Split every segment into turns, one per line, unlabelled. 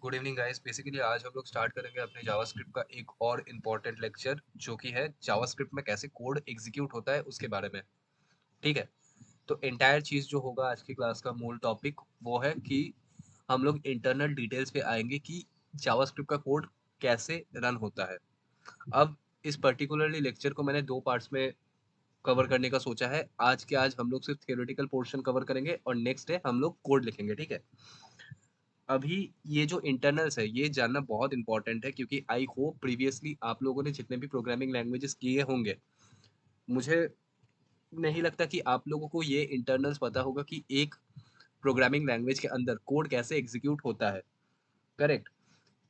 Good evening guys. Basically आज हम लोग स्टार्ट करेंगे अपने जावास्क्रिप्ट का एक और इम्पॉर्टेंट लेक्चर, जो कि है जावास्क्रिप्ट में कैसे कोड एग्जीक्यूट होता है उसके बारे में। ठीक है, तो एंटायर चीज़ जो होगा आज की क्लास का मूल टॉपिक वो है कि हम लोग इंटरनल डिटेल्स पे आएंगे कि जावास्क्रिप्ट का कोड कैसे रन होता है। अब इस पर्टिकुलरली लेक्चर को मैंने दो पार्ट्स में कवर करने का सोचा है। आज के आज हम लोग सिर्फ थियोरेटिकल पोर्शन कवर करेंगे और नेक्स्ट डे हम लोग कोड लिखेंगे। ठीक है, अभी ये जो इंटरनल्स है ये जानना बहुत इंपॉर्टेंट है, क्योंकि आई होप प्रीवियसली आप लोगों ने जितने भी प्रोग्रामिंग लैंग्वेजेस किए होंगे, मुझे नहीं लगता कि आप लोगों को ये इंटरनल्स पता होगा कि एक प्रोग्रामिंग लैंग्वेज के अंदर कोड कैसे एग्जीक्यूट होता है। करेक्ट।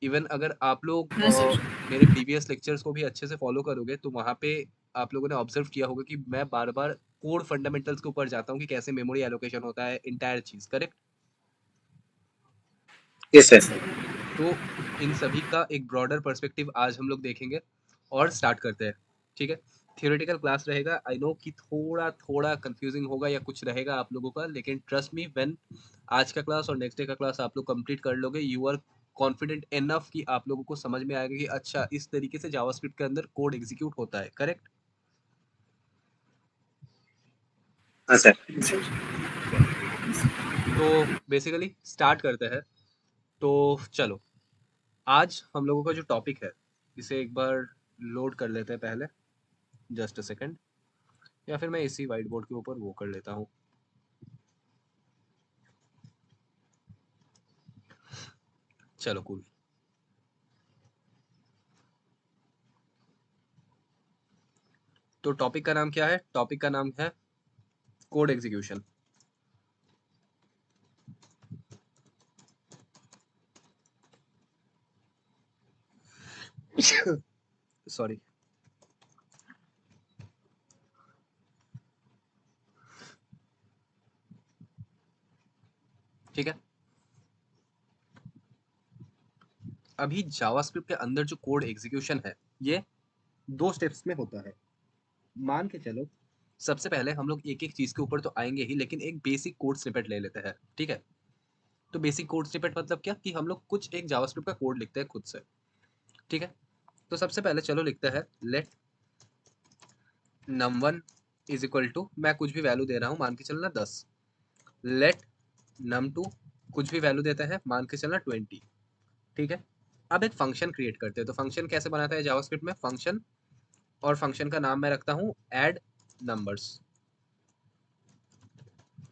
इवन अगर आप लोग
हाँ सर।
मेरे प्रीवियस लेक्चर्स को भी अच्छे से फॉलो करोगे तो वहाँ पे आप लोगों ने ऑब्जर्व किया होगा कि मैं बार बार कोड फंडामेंटल्स के ऊपर जाता हूँ कि कैसे मेमोरी एलोकेशन होता है, इंटायर चीज। करेक्ट।
Yes sir.
तो इन सभी का एक ब्रॉडर पर्सपेक्टिव आज हम लोग देखेंगे और स्टार्ट करते हैं। ठीक है, थियोरेटिकल क्लास रहेगा। आई नो कि थोड़ा थोड़ा कंफ्यूजिंग होगा या कुछ रहेगा आप लोगों का, लेकिन ट्रस्ट मी, व्हेन आज का क्लास और नेक्स्ट डे का क्लास आप लोग कंप्लीट कर लोगे, यू आर कॉन्फिडेंट इनफ कि आप लोगों को समझ में आएगा कि अच्छा इस तरीके से जावास्क्रिप्ट के अंदर कोड एग्जीक्यूट होता है। करेक्ट।
हाँ सर।
चलो, तो बेसिकली स्टार्ट करते हैं। तो चलो, आज हम लोगों का जो टॉपिक है इसे एक बार लोड कर लेते हैं पहले। जस्ट अ सेकंड, या फिर मैं इसी व्हाइट बोर्ड के ऊपर वो कर लेता हूँ। चलो कूल। तो टॉपिक का नाम क्या है? टॉपिक का नाम है कोड एग्जीक्यूशन। सॉरी। ठीक है, अभी जावास्क्रिप्ट के अंदर जो कोड एग्जीक्यूशन है ये दो स्टेप्स में होता है। मान के चलो, सबसे पहले हम लोग एक एक चीज के ऊपर तो आएंगे ही, लेकिन एक बेसिक कोड स्निपेट ले लेते हैं। ठीक है, तो बेसिक कोड स्निपेट मतलब क्या कि हम लोग कुछ एक जावास्क्रिप्ट का कोड लिखते हैं खुद से। ठीक है, तो सबसे पहले चलो लिखते हैं late num1 is equal to, मैं कुछ भी वैल्यू दे रहा हूँ, मान के चलना 10। लेट num2 कुछ भी वैल्यू देता है, मान के चलना 20। ठीक है, अब एक फंक्शन क्रिएट करते हैं। तो फंक्शन कैसे बनाता है जावास्क्रिप्ट में? फंक्शन, और फंक्शन का नाम मैं रखता हूँ ऐड नंबर्स।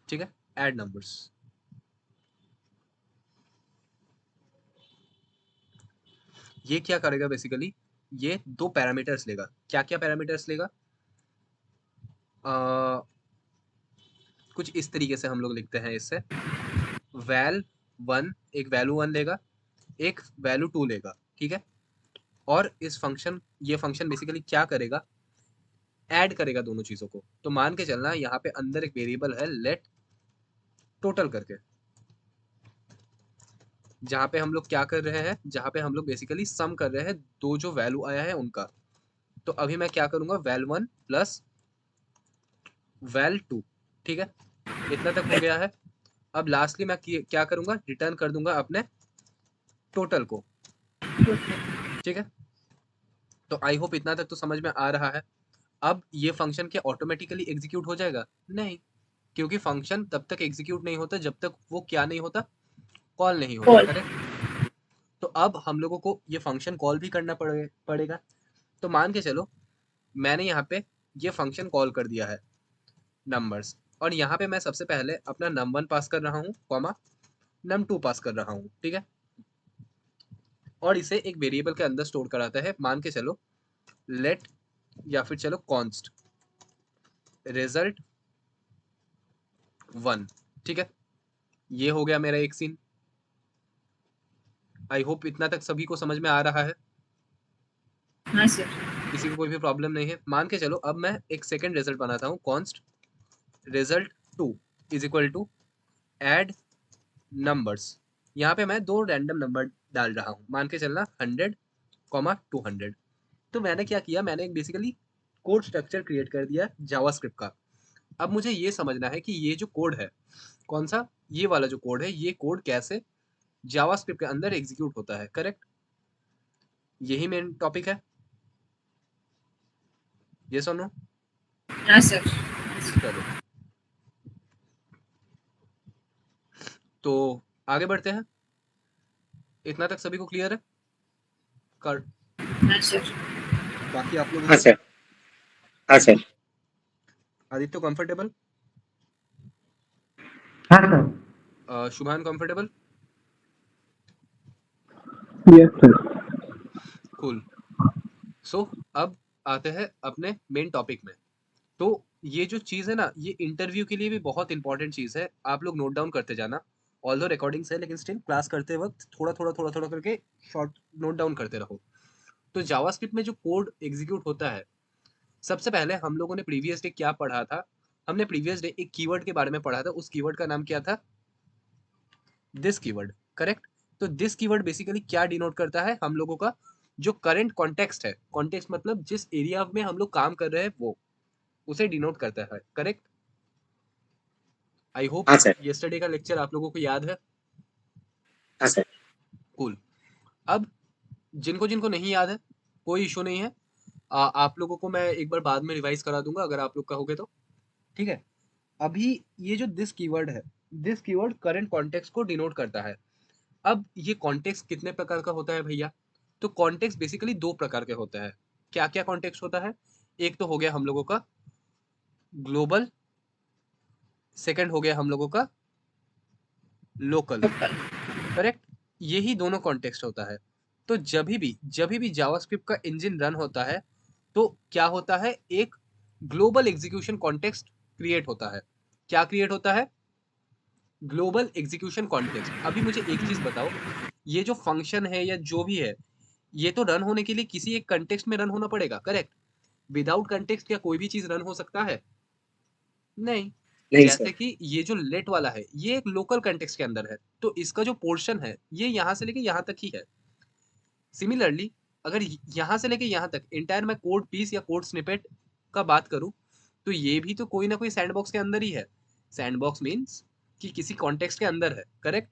ठीक है, ऐड नंबर्स। ये क्या करेगा बेसिकली? ये दो पैरामीटर्स लेगा। क्या क्या पैरामीटर्स लेगा? आ, कुछ इस तरीके से हम लोग लिखते हैं इससे। वैल वन, एक वैल्यू वन लेगा, एक वैल्यू टू लेगा। ठीक है, और इस फंक्शन, ये फंक्शन बेसिकली क्या करेगा? ऐड करेगा दोनों चीजों को। तो मान के चलना यहाँ पे अंदर एक वेरिएबल है लेट टोटल करके, जहाँ पे हम लोग क्या कर रहे हैं, जहाँ पे हम लोग बेसिकली सम कर रहे हैं दो जो वैल्यू आया है उनका। तो अभी मैं क्या करूंगा, val one plus val two. ठीक है, इतना तक हो गया है। अब लास्टली मैं क्या करूंगा, रिटर्न कर दूंगा अपने टोटल को। ठीक है, तो आई होप इतना तक तो समझ में आ रहा है। अब ये फंक्शन क्या ऑटोमेटिकली एग्जीक्यूट हो जाएगा? नहीं, क्योंकि फंक्शन तब तक एग्जीक्यूट नहीं होता जब तक वो क्या नहीं होता, कॉल नहीं होता। करेक्ट। तो अब हम लोगों को ये फंक्शन कॉल भी करना पड़ेगा। तो मान के चलो मैंने यहाँ पे ये फंक्शन कॉल कर दिया है नंबर्स, और यहाँ पे मैं सबसे पहले अपना num1 पास कर रहा हूँ, कॉमा num2 पास कर रहा हूँ। ठीक है, और इसे एक वेरिएबल के अंदर स्टोर कराता है। मान के चलो लेट, या फिर चलो कॉन्स्ट रिजल्ट वन। ठीक है, ये हो गया मेरा एक सीन। आई होप इतना तक सभी को समझ में आ रहा है,
हाँ सर।
किसी को कोई भी प्रॉब्लम नहीं है। मान के चलो अब मैं एक सेकेंड रिजल्ट बनाता हूँ, const result two is equal to add numbers. यहाँ पे मैं दो रैंडम नंबर डाल रहा हूँ, मान के चलना 100, 200। तो मैंने क्या किया, मैंने एक बेसिकली कोड स्ट्रक्चर क्रिएट कर दिया जावास्क्रिप्ट का। अब मुझे ये समझना है कि ये जो कोड है, कौन सा, ये वाला जो कोड है, ये कोड कैसे जावास्क्रिप्ट के अंदर एग्जीक्यूट होता है, करेक्ट? यही मेन टॉपिक है, यस और नो?
हाँ सर।
चलो तो आगे बढ़ते हैं। इतना तक सभी को क्लियर है? कर
हाँ सर।
बाकी आप लोगों
हाँ
को?
सर। हाँ सर।
आदित्य कंफर्टेबल?
हाँ sir.
Shubhan comfortable?
Yes sir.
Cool. So अब आते हैं अपने मेन टॉपिक में। तो ये जो चीज़ है ना, ये इंटरव्यू के लिए भी बहुत इंपॉर्टेंट चीज़ है, आप लोग नोट डाउन करते जाना। ऑल्दो रिकॉर्डिंग्स है लेकिन स्टिल क्लास करते वक्त थोड़ा थोड़ा करके शॉर्ट नोट डाउन करते रहो। तो जावास्क्रिप्ट में जो कोड एग्जीक्यूट होता है, सबसे पहले हम लोगों ने प्रीवियस डे क्या पढ़ा था? हमने प्रीवियस डे एक कीवर्ड के बारे में पढ़ा था, उस कीवर्ड का नाम क्या था? This keyword, correct? तो दिस कीवर्ड बेसिकली क्या डिनोट करता है? हम लोगों का जो करंट कॉन्टेक्स्ट है, कॉन्टेक्स्ट मतलब जिस एरिया में हम लोग काम कर रहे हैं वो, उसे डिनोट करता है, करेक्ट? आई होप
हाँ सर।
यस्टरडे का लेक्चर आप लोगों को याद है।
हाँ सर।
कूल। अब जिनको जिनको नहीं याद है, कोई इशू नहीं है। आप लोगों को मैं एक बार बाद में रिवाइज करा दूंगा अगर आप लोग कहोगे तो, ठीक है? अभी ये जो दिस कीवर्ड है, दिस कीवर्ड करंट कॉन्टेक्स्ट को डिनोट करता है। अब ये कॉन्टेक्स्ट कितने प्रकार का होता है भैया? तो कॉन्टेक्स्ट बेसिकली दो प्रकार के होते हैं। क्या क्या कॉन्टेक्स्ट होता है? एक तो हो गया हम लोगों का ग्लोबल, सेकंड हो गया हम लोगों का लोकल, करेक्ट? यही दोनों कॉन्टेक्स्ट होता है। तो जब भी जावास्क्रिप्ट का इंजन रन होता है तो क्या होता है? एक ग्लोबल एग्जीक्यूशन कॉन्टेक्स्ट क्रिएट होता है। क्या क्रिएट होता है? Global execution context. अभी मुझे एक चीज बताओ, ये जो फंक्शन है या जो भी है, ये तो रन होने के लिए किसी एक कंटेक्स्ट में रन होना पड़ेगा, करेक्ट? विदाउट कंटेक्स्ट क्या कोई भी चीज रन हो सकता है? नहीं।
नहीं सर।
जैसे कि ये जो लेट वाला है, ये एक लोकल कंटेक्स्ट के अंदर है, तो इसका जो पोर्शन है ये यहाँ से लेके यहाँ तक ही है। सिमिलरली अगर यहाँ से लेके यहाँ तक इंटायर मैं कोड पीस या कोड स्निपेट का बात करूँ, तो ये भी तो कोई ना कोई सैंडबॉक्स के अंदर ही है। सैंडबॉक्स मीन्स कि किसी कॉन्टेक्स्ट के अंदर है, करेक्ट?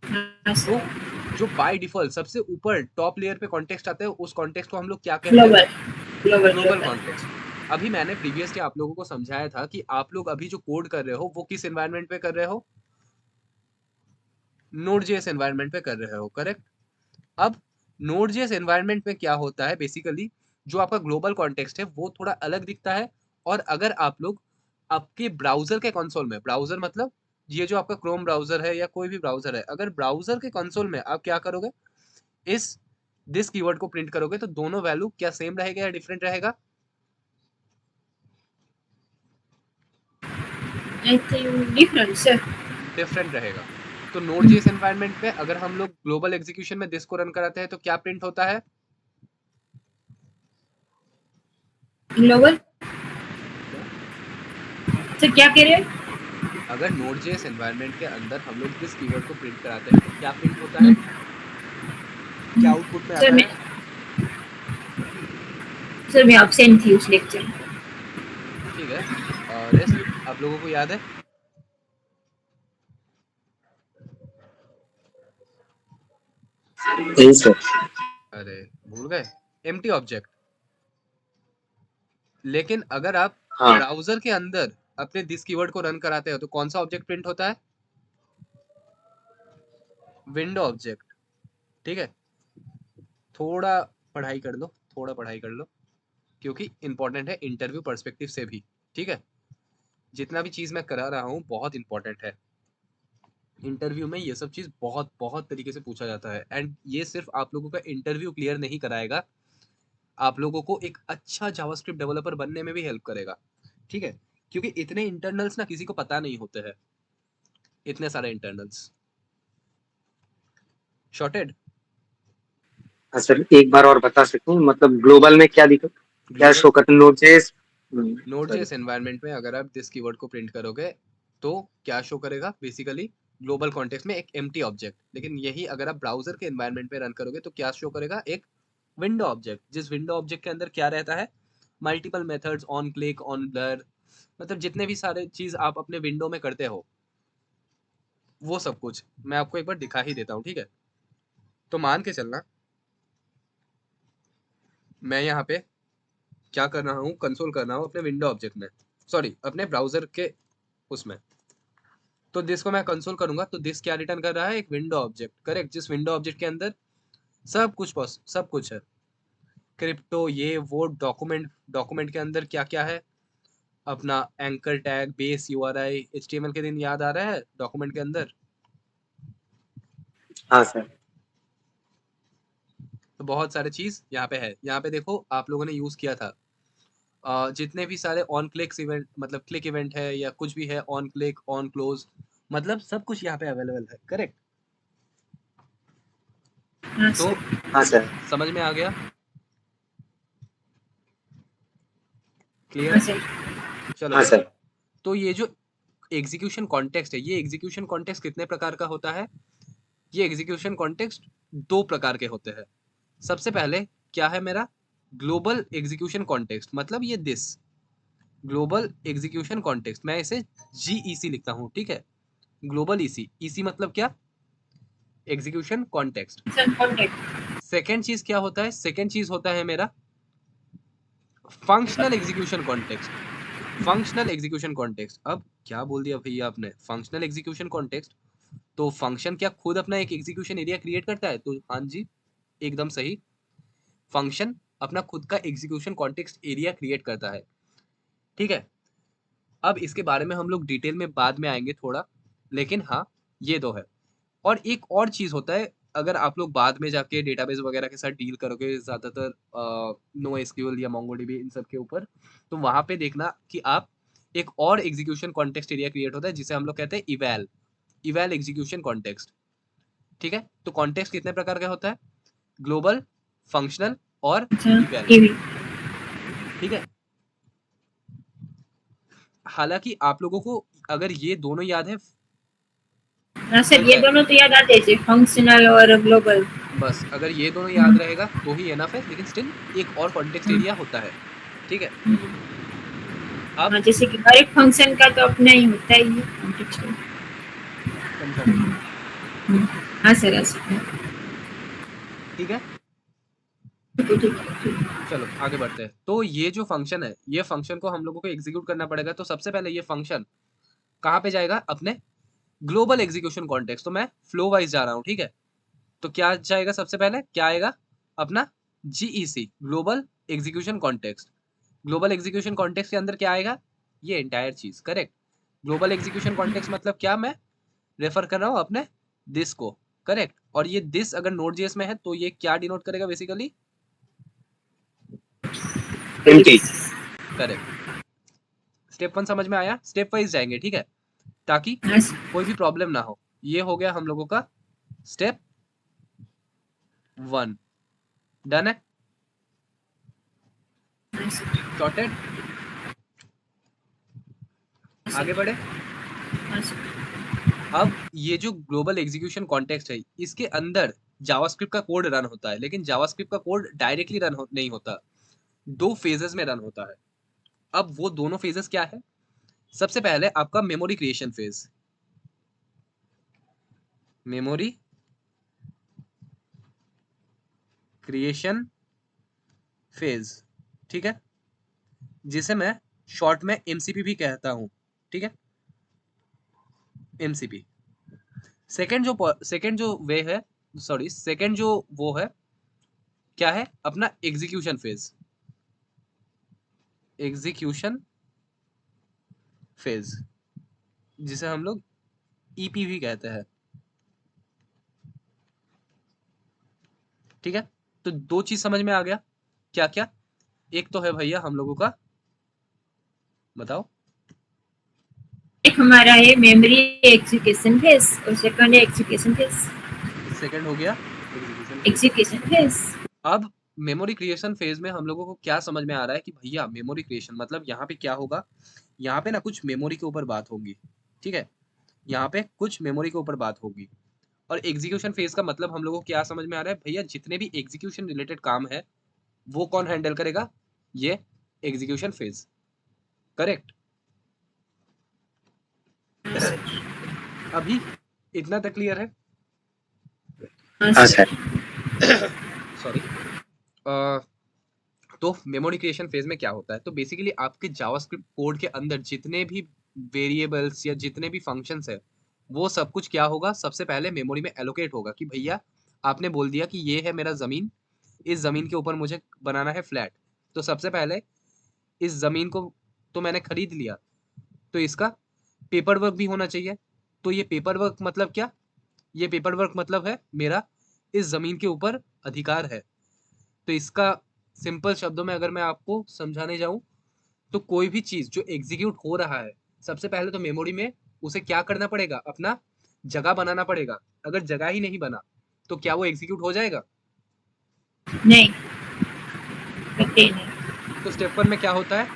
हाँ
तो
सर।
जो बाय डिफॉल्ट सबसे ऊपर टॉप लेयर पे कॉन्टेक्स्ट आता है, उस कॉन्टेक्स्ट को हम लोग क्या कहते हैं?
Global. Global
global
global.
Context. अभी मैंने प्रीवियसली आप लोगों को समझाया था कि आप लोग अभी जो कोड कर रहे हो वो किस एनवायरनमेंट पे कर रहे हो? नोड.जेएस एनवायरनमेंट पे कर रहे हो, करेक्ट? अब नोड.जेएस एनवायरनमेंट में क्या होता है बेसिकली, जो आपका ग्लोबल कॉन्टेक्स्ट है वो थोड़ा अलग दिखता है। और अगर आप लोग आपके ब्राउजर के कंसोल में, ब्राउजर मतलब ये जो आपका क्रोम ब्राउजर है या कोई भी ब्राउजर है, अगर ब्राउजर के कंसोल में आप क्या करोगे, इस दिस कीवर्ड को प्रिंट करोगे, तो दोनों वैल्यू क्या सेम रहेगा या डिफरेंट रहेगा?
I think different sir.
Different रहेगा। तो नोड.जेएस एनवायरनमेंट पे अगर हम लोग ग्लोबल एग्जीक्यूशन में दिस को रन कराते हैं तो क्या प्रिंट होता है?
ग्लोबल।
क्या?
सर क्या कह रहे हैं?
अगर नोड.जेएस एनवायरनमेंट के अंदर हम लोग दिस कीवर्ड को प्रिंट कराते हैं तो क्या प्रिंट होता है? क्या आउटपुट में
सर
आता
मैं
है?
सर मैं एब्सेंट थी उस लेक्चर में।
ठीक है। रेस्ट आप लोगों को याद है?
नहीं सर।
अरे भूल गए, एम्प्टी ऑब्जेक्ट। लेकिन अगर आप
हाँ।
ब्राउजर के अंदर अपने दिस कीवर्ड को रन कराते हो तो कौन सा ऑब्जेक्ट प्रिंट होता है? विंडो ऑब्जेक्ट, ठीक है? थोड़ा पढ़ाई कर लो, थोड़ा पढ़ाई कर लो, क्योंकि इंपॉर्टेंट है इंटरव्यू पर्सपेक्टिव से भी, ठीक है? जितना भी चीज़ मैं करा रहा हूँ बहुत इंपॉर्टेंट है। इंटरव्यू में ये सब चीज़ बहुत बहुत तरीके से पूछा जाता है, एंड ये सिर्फ आप लोगों का इंटरव्यू क्लियर नहीं कराएगा, आप लोगों को एक अच्छा जावास्क्रिप्ट डेवलपर बनने में भी हेल्प करेगा, ठीक है? क्योंकि इतने इंटरनल्स ना किसी को पता नहीं होते हैं, इतने सारे इंटरनल्स। शॉर्टेड।
हाँ सर, एक बार और बता सकते हैं मतलब ग्लोबल में क्या दिक्कत, क्या
ग्लोबल
शो करते हैं नोड.जेएस? सॉरी।
नोड.जेएस एनवायरनमेंट में अगर आप दिस कीवर्ड को प्रिंट करोगे तो क्या शो करेगा बेसिकली? ग्लोबल कॉन्टेक्स्ट में एक एम्प्टी ऑब्जेक्ट। लेकिन यही अगर आप ब्राउजर के एनवायरनमेंट में रन करोगे तो क्या शो करेगा? एक विंडो ऑब्जेक्ट। जिस विंडो ऑब्जेक्ट के अंदर क्या रहता है? Multiple methods, on click, on blur, मतलब जितने भी सारे चीज आप अपने विंडो में करते हो वो सब कुछ मैं आपको एक बार दिखा ही देता हूँ, ठीक है। तो मान के चलना मैं यहाँ पे क्या कर रहा हूँ, कंसोल कर रहा हूँ अपने विंडो ऑब्जेक्ट में, सॉरी अपने ब्राउजर के उसमें। तो दिस को मैं कंसोल करूंगा तो दिस क्या रिटर्न कर रहा है, एक विंडो ऑब्जेक्ट, करेक्ट, जिस विंडो ऑब्जेक्ट के अंदर सब कुछ है, क्रिप्टो ये वो डॉक्यूमेंट, डॉक्यूमेंट के अंदर क्या क्या है, अपना anchor tag, base URI, HTML के दिन याद आ रहा है डॉक्यूमेंट के अंदर।
हाँ सर।
तो बहुत सारे चीज यहाँ पे है। यहाँ पे देखो आप लोगों ने यूज किया था जितने भी सारे ऑन क्लिक्स इवेंट, मतलब क्लिक इवेंट है या कुछ भी है, ऑन क्लिक, ऑन क्लोज, मतलब सब कुछ यहाँ पे अवेलेबल है, करेक्ट।
हाँ
तो
सर।
हाँ सर।
समझ में आ गया, क्लियर
हाँ
है,
सर।
चलो।
हाँ सर।
तो ये जो एग्जीक्यूशन कॉन्टेक्स्ट है, ये एग्जीक्यूशन कॉन्टेक्स्ट कितने प्रकार का होता है, ये एग्जीक्यूशन कॉन्टेक्स्ट दो प्रकार के होते हैं। सबसे पहले क्या है मेरा, ग्लोबल एग्जीक्यूशन कॉन्टेक्स्ट, मतलब ये दिस ग्लोबल एग्जीक्यूशन कॉन्टेक्स्ट, मैं इसे जीईसी लिखता हूँ, ठीक है। ग्लोबल ईसी, ईसी मतलब क्या, execution context.
Sir contact.
Second चीज क्या होता है, सेकेंड चीज होता है मेरा functional execution context. Functional execution context, अब क्या बोल दिया भैया आपने, फंक्शनल एग्जीक्यूशन कॉन्टेक्स्ट, तो फंक्शन क्या खुद अपना एक एग्जीक्यूशन एरिया क्रिएट करता है, तो हाँ जी एकदम सही, फंक्शन अपना खुद का एग्जीक्यूशन कॉन्टेक्स्ट एरिया क्रिएट करता है, ठीक है। अब इसके बारे में हम लोग डिटेल में बाद में आएंगे थोड़ा, लेकिन हाँ ये दो है। और एक और चीज होता है, अगर आप लोग बाद में जाके डेटाबेस वगैरह के साथ डील करोगे ज्यादातर नो एसक्यूएल या मोंगोडीबी इन सब के ऊपर, तो वहां पे देखना कि आप एक और एग्जीक्यूशन कॉन्टेक्स्ट एरिया क्रिएट होता है जिसे हम लोग कहते हैं इवैल, इवैल एग्जीक्यूशन कॉन्टेक्स्ट, ठीक है। तो कॉन्टेक्स्ट कितने प्रकार का होता है, ग्लोबल, फंक्शनल और इवैल, ठीक है। हालांकि आप लोगों को अगर ये दोनों याद है,
हाँ सर, ये दोनों तो याद आते हैं, फंक्शनल और ग्लोबल।
बस अगर ये दोनों याद रहेगा तो ही एनफ है, लेकिन स्टिल एक और कॉन्टेक्स्ट एरिया होता है, ठीक है। अब
हाँ, जैसे कि हर एक फंक्शन का तो अपना ही होता है ये कॉन्टेक्स्ट।
कंफर्म,
हाँ सर, हाँ सर।
ठीक है।
ठीक है।
चलो आगे बढ़ते हैं। तो ये जो फंक्शन है, ये फंक्शन को हम लोगों को एग्जीक्यूट करना पड़ेगा, तो सबसे पहले ये फंक्शन कहाँ पे जाएगा, अपने ग्लोबल एग्जीक्यूशन कॉन्टेक्स्ट। तो मैं फ्लो वाइज जा रहा हूँ, ठीक है। तो क्या जाएगा, सबसे पहले क्या आएगा, अपना GEC, global execution context. Global execution context के अंदर क्या आएगा, ये एंटायर चीज, करेक्ट। ग्लोबल एग्जीक्यूशन कॉन्टेक्स्ट मतलब क्या, मैं रेफर कर रहा हूँ अपने दिस को, करेक्ट। और ये दिस अगर नोड जेएस में है तो ये क्या डिनोट करेगा बेसिकली,
एम्प्टी।
करेक्ट। स्टेप 1 समझ में आया, स्टेप वाइज जाएंगे, ठीक है, ताकि
हाँ सर।
कोई भी प्रॉब्लम ना हो। ये हो गया हम लोगों का स्टेप 1, डन है,
हाँ सर।
सॉर्टेड। आगे बढ़े।
हाँ सर।
अब ये जो ग्लोबल एग्जीक्यूशन कॉन्टेक्स्ट है, इसके अंदर जावास्क्रिप्ट का कोड रन होता है, लेकिन जावास्क्रिप्ट का कोड डायरेक्टली नहीं होता, दो फेजेस में रन होता है। अब वो दोनों फेजेस क्या है, सबसे पहले आपका memory creation phase, memory creation phase, ठीक है, जिसे मैं शॉर्ट में एमसीपी भी कहता हूं, ठीक है, एमसीपी। सेकंड जो वे है, सॉरी सेकंड जो वो है, क्या है, अपना एग्जीक्यूशन फेज, एग्जीक्यूशन फेज, जिसे हम लोग ईपी भी कहते हैं, ठीक है। तो दो चीज समझ में आ गया, क्या क्या, एक तो है भैया हम लोगों का, बताओ,
एक हमारा है मेमोरी एग्जीक्यूशन फेज और सेकंड है एग्जीक्यूशन फेज।
सेकंड हो गया
एग्जीक्यूशन फेज।
अब मेमोरी क्रिएशन फेज में हम लोगों को क्या समझ में आ रहा है कि भैया मेमोरी क्रिएशन मतलब यहाँ पे क्या होगा, यहाँ पे ना कुछ मेमोरी के ऊपर बात होगी, ठीक है, यहाँ पे कुछ मेमोरी के ऊपर बात होगी। और एग्जीक्यूशन फेज का मतलब हम लोगों को क्या समझ में आ रहा है, भैया जितने भी एग्जीक्यूशन रिलेटेड काम है वो कौन हैंडल करेगा, ये एग्जीक्यूशन फेज, करेक्ट। अभी इतना तक क्लियर है?
हाँ सर।
सॉरी। तो मेमोरी क्रिएशन फेज में क्या होता है, तो बेसिकली आपके जावास्क्रिप्ट कोड के अंदर जितने भी वेरिएबल्स या जितने भी फंक्शंस है वो सब कुछ क्या होगा, सबसे पहले मेमोरी में एलोकेट होगा कि भैया आपने बोल दिया कि ये है मेरा ज़मीन, इस ज़मीन के ऊपर मुझे बनाना है फ्लैट, तो सबसे पहले इस ज़मीन को तो मैंने खरीद लिया, तो इसका पेपर वर्क भी होना चाहिए। तो ये पेपर वर्क मतलब क्या, ये पेपर वर्क मतलब है मेरा इस ज़मीन के ऊपर अधिकार है। तो इसका सिंपल शब्दों में अगर मैं आपको समझाने जाऊं तो कोई भी चीज़ जो एग्जीक्यूट हो रहा है सबसे पहले तो मेमोरी में उसे क्या करना पड़ेगा, अपना जगह बनाना पड़ेगा। अगर जगह ही नहीं बना तो क्या वो एग्जीक्यूट हो जाएगा?
नहीं, कतई नहीं।
तो स्टेप 1 में क्या होता है,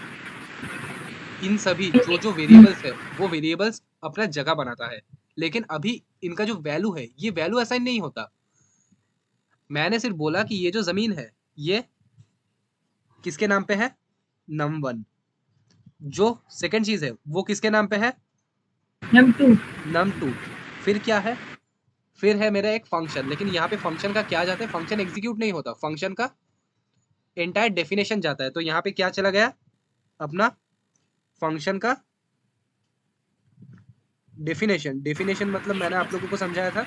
इन सभी जो जो वेरिएबल्स है वो वेरिएबल्स अपना जगह बनाता है, लेकिन अभी इनका जो वैल्यू है ये वैल्यू असाइन नहीं होता। मैंने सिर्फ बोला कि ये जो जमीन है ये किसके नाम पे है, num1। जो सेकंड चीज है वो किसके नाम पे है,
num2।
num2। फिर क्या है, फिर है मेरा एक फंक्शन, लेकिन यहाँ पे फंक्शन का क्या जाता है, फंक्शन एग्जीक्यूट नहीं होता, फंक्शन का एंटायर डेफिनेशन जाता है। तो यहाँ पे क्या चला गया, अपना फंक्शन का डेफिनेशन। डेफिनेशन मतलब मैंने आप लोगों को समझाया था,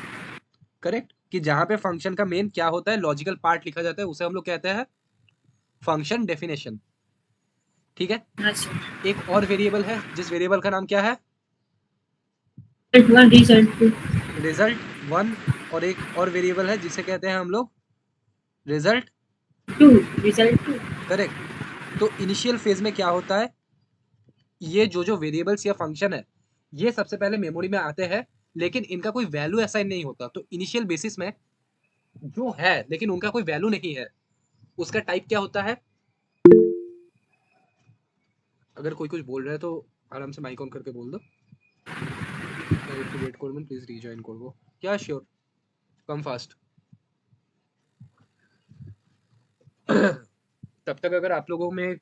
करेक्ट, कि जहाँ पे फंक्शन का मेन क्या होता है, लॉजिकल पार्ट लिखा जाता है, उसे हम लोग कहते हैं फंक्शन डेफिनेशन। ठीक है।
हाँ सर।
एक और वेरिएबल है जिस वेरिएबल का नाम क्या है,
result1 result2।
रिजल्ट 1, और एक और वेरिएबल है जिसे कहते हैं हम लोग रिजल्ट
2 result2।
करेक्ट। तो इनिशियल फेज में क्या होता है, ये जो जो वेरिएबल्स या फंक्शन है ये सबसे पहले मेमोरी में आते हैं, लेकिन इनका कोई वैल्यू असाइन नहीं होता। तो इनिशियल बेसिस में जो है लेकिन उनका कोई वैल्यू नहीं है, उसका टाइप क्या होता है। अगर कोई कुछ बोल रहा है तो आराम से माइक ऑन करके बोल दो। একটু ওয়েট করবেন প্লিজ, রিজয়েন করব। क्या श्योर, कम फास्ट। तब तक अगर आप लोगों में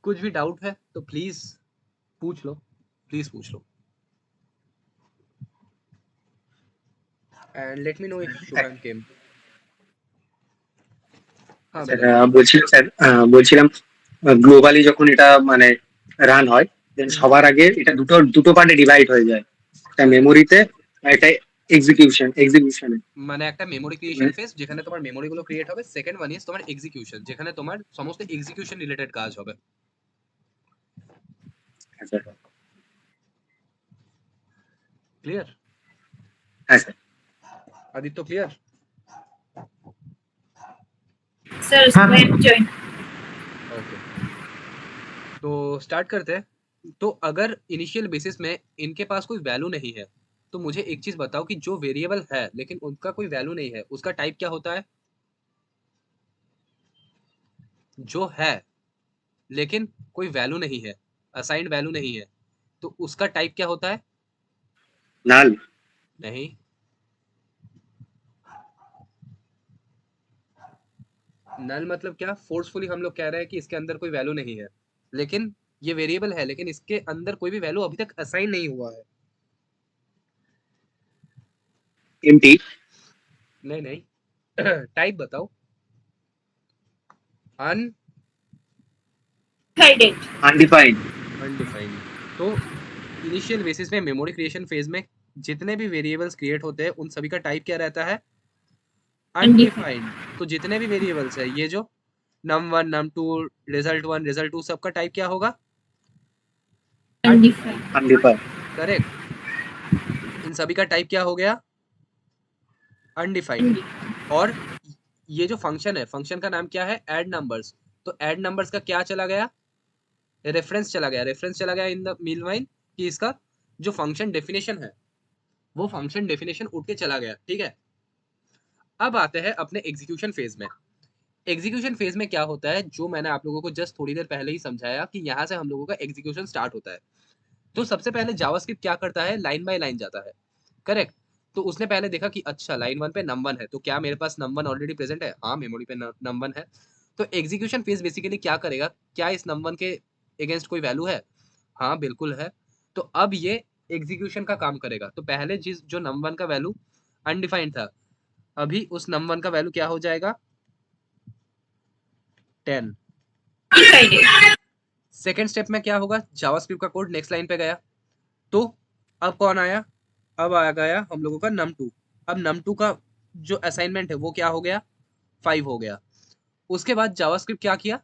कुछ भी डाउट है तो प्लीज पूछ लो, प्लीज पूछ लो। And let me know if Shubhan came. हाँ
স্যার
बताइए।
বলছিলাম স্যার, বলছিলাম গ্লোবালি যখন এটা মানে রান হয় দেন সবার আগে এটা দুটো দুটো পার্টে ডিভাইড হয়ে যায়, একটা মেমোরিতে আর একটা এক্সিকিউশনে।
মানে একটা মেমোরি ক্রিয়েশন ফেজ যেখানে তোমার মেমোরি গুলো ক্রিয়েট হবে, সেকেন্ড ওয়ান ইজ তোমার এক্সিকিউশন যেখানে তোমার সমস্ত এক্সিকিউশন রিলেটেড কাজ হবে।
আচ্ছা।
ক্লিয়ার?
হ্যাঁ sir.
Aditya clear?
Sir square join.
Okay, तो स्टार्ट करते हैं। तो अगर इनिशियल बेसिस में इनके पास कोई वैल्यू नहीं है तो मुझे एक चीज बताओ कि जो वेरिएबल है लेकिन उनका कोई वैल्यू नहीं है उसका टाइप क्या होता है, जो है लेकिन कोई वैल्यू नहीं है, असाइंड वैल्यू नहीं है, तो उसका टाइप क्या होता है?
নাল।
नहीं, नल मतलब क्या, फोर्सफुली हम लोग कह रहे हैं कि इसके अंदर कोई वैल्यू नहीं है, लेकिन ये वेरिएबल है लेकिन इसके अंदर कोई भी वैल्यू अभी तक असाइन नहीं हुआ है।
এমটি।
नहीं नहीं टाइप बताओ। अन
डिसाइडेड।
আনডিফাইন্ড।
अनडिफाइंड। तो इनिशियल बेसिस में मेमोरी क्रिएशन फेज में जितने भी वेरिएबल्स क्रिएट होते हैं उन सभी का टाइप क्या रहता है, अनडिफाइंड। तो जितने भी वेरिएबल्स है ये जो num1 num2 result1 result2 सबका टाइप क्या होगा,
अनडिफाइंड।
আনডিফাইন্ড।
करेक्ट। इन सभी का टाइप क्या हो गया, अनडिफाइंड। और ये जो फंक्शन है फंक्शन का नाम क्या है, ऐड नंबर्स। तो ऐड नंबर्स का क्या चला गया, रेफरेंस चला गया, रेफरेंस चला गया इन द मीनवाइल कि इसका जो फंक्शन डेफिनेशन है वो फंक्शन डेफिनेशन उठ के चला गया। ठीक है। अब आते हैं अपने एग्जीक्यूशन फेज में। एग्जीक्यूशन फेज में क्या होता है, जो मैंने आप लोगों को जस्ट थोड़ी देर पहले ही समझाया कि यहाँ से हम लोगों का एग्जीक्यूशन स्टार्ट होता है। तो सबसे पहले जावास्क्रिप्ट क्या करता है, लाइन बाय लाइन जाता है, करेक्ट। तो उसने पहले देखा कि अच्छा लाइन 1 पे num1 है, तो क्या मेरे पास num1 ऑलरेडी प्रेजेंट है, हाँ मेमोरी पे num1 है। तो एग्जीक्यूशन फेज बेसिकली क्या करेगा, क्या इस num1 के अगेंस्ट कोई वैल्यू है, हाँ बिल्कुल है। तो अब ये एग्जीक्यूशन का काम करेगा। तो पहले जो num1 का वैल्यू अनडिफाइंड था, अभी उस num1 का वैल्यू क्या हो जाएगा 10।
डिफाइंड।
सेकेंड स्टेप में क्या होगा, जावास्क्रिप्ट का कोड नेक्स्ट लाइन पे गया, तो अब कौन आया, अब आ गया हम लोगों का num2। अब num2 का जो असाइनमेंट है वो क्या हो गया 5 हो गया। उसके बाद जावास्क्रिप्ट क्या किया,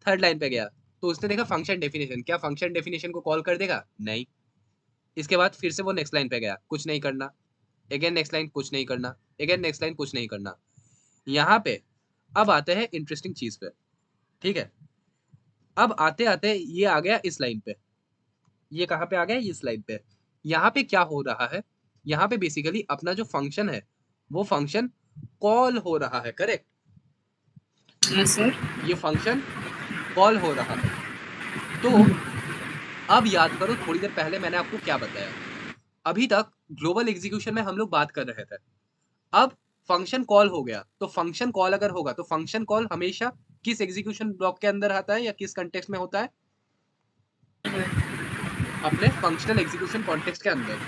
थर्ड लाइन पे गया, तो उसने देखा फंक्शन डेफिनेशन, क्या फंक्शन डेफिनेशन को कॉल कर देगा, नहीं। इसके बाद फिर से वो नेक्स्ट लाइन पे गया, कुछ नहीं करना, अगेन नेक्स्ट लाइन कुछ नहीं करना, अगेन नेक्स्ट लाइन कुछ नहीं करना। यहाँ पे अब आते हैं इंटरेस्टिंग चीज पे, ठीक है। अब आते आते ये आ गया इस लाइन पे, ये कहाँ पे आ गया, इस लाइन पे। यहाँ पे क्या हो रहा है, यहाँ पे बेसिकली अपना जो फंक्शन है वो फंक्शन कॉल हो रहा है, करेक्ट।
सर
ये फंक्शन कॉल हो रहा है। तो अब याद करो थोड़ी देर पहले मैंने आपको क्या बताया, अभी तक ग्लोबल एग्जीक्यूशन में हम लोग बात कर रहे थे, अब फंक्शन कॉल हो गया। तो फंक्शन कॉल अगर होगा तो फंक्शन कॉल हमेशा किस एग्जीक्यूशन ब्लॉक के अंदर आता है या किस कंटेक्स्ट में होता है, अपने फंक्शनल एग्जीक्यूशन कॉन्टेक्स्ट के अंदर,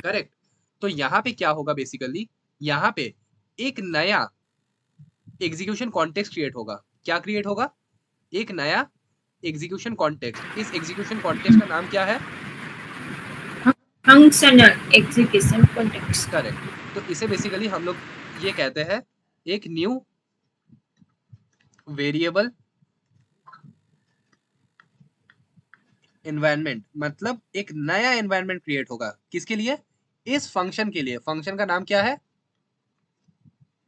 करेक्ट। तो यहाँ पे क्या होगा बेसिकली, यहाँ पे एक नया एग्जीक्यूशन कॉन्टेक्स्ट क्रिएट होगा। क्या क्रिएट होगा, एक नया एग्जीक्यूशन कॉन्टेक्स्ट। इस एग्जीक्यूशन कॉन्टेक्स्ट का नाम क्या है,
फंक्शनल एग्जीक्यूशन कॉन्टेक्स्ट,
करेक्ट। तो इसे बेसिकली हम लोग ये कहते हैं एक न्यू वेरिएबल एनवायरनमेंट, मतलब एक नया एनवायरनमेंट क्रिएट होगा, किसके लिए, इस फंक्शन के लिए। फंक्शन का नाम क्या है,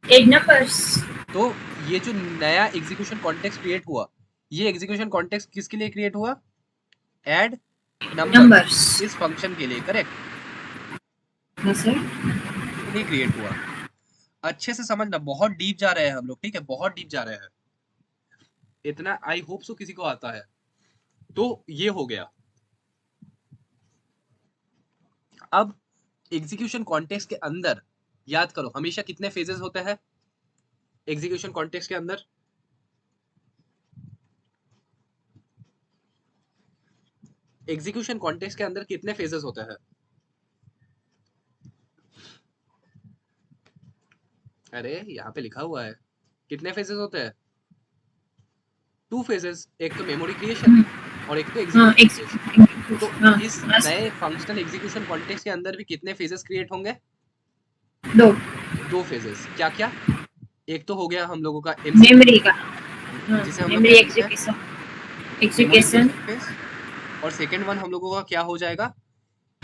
एड नंबर्स।
तो ये जो नया एग्जीक्यूशन कॉन्टेक्स्ट क्रिएट हुआ, ये एग्जीक्यूशन कॉन्टेक्स्ट किसके लिए क्रिएट हुआ, ऐड नंबर्स, इस फंक्शन के लिए, करेक्ट। नहीं क्रिएट हुआ। अच्छे से समझना, बहुत डीप जा रहे हैं हम लोग, ठीक है, बहुत डीप जा रहे हैं, इतना आई होप सो किसी को आता है। तो ये हो गया। अब एग्जीक्यूशन कॉन्टेक्स्ट के अंदर याद करो हमेशा कितने फेजेस होते हैं एग्जीक्यूशन कॉन्टेक्स्ट के अंदर, एग्जीक्यूशन कॉन्टेक्स्ट के अंदर कितने फेजेस होते हैं, अरे यहाँ पे लिखा हुआ है कितने फेजेस होते हैं, 2 फेजेस, एक तो मेमोरी क्रिएशन और एक तो एग्जीक्यूशन। तो इस नए फंक्शनल एग्जीक्यूशन कॉन्टेक्स्ट के अंदर भी कितने फेजेस क्रिएट होंगे, दो फेजेस। क्या क्या, एक तो हो गया हम लोगों का
मेमोरी का,
जिसे हम
मेमोरी एग्जीक्यूशन
फेज, और सेकंड वन हम लोगों का क्या हो जाएगा,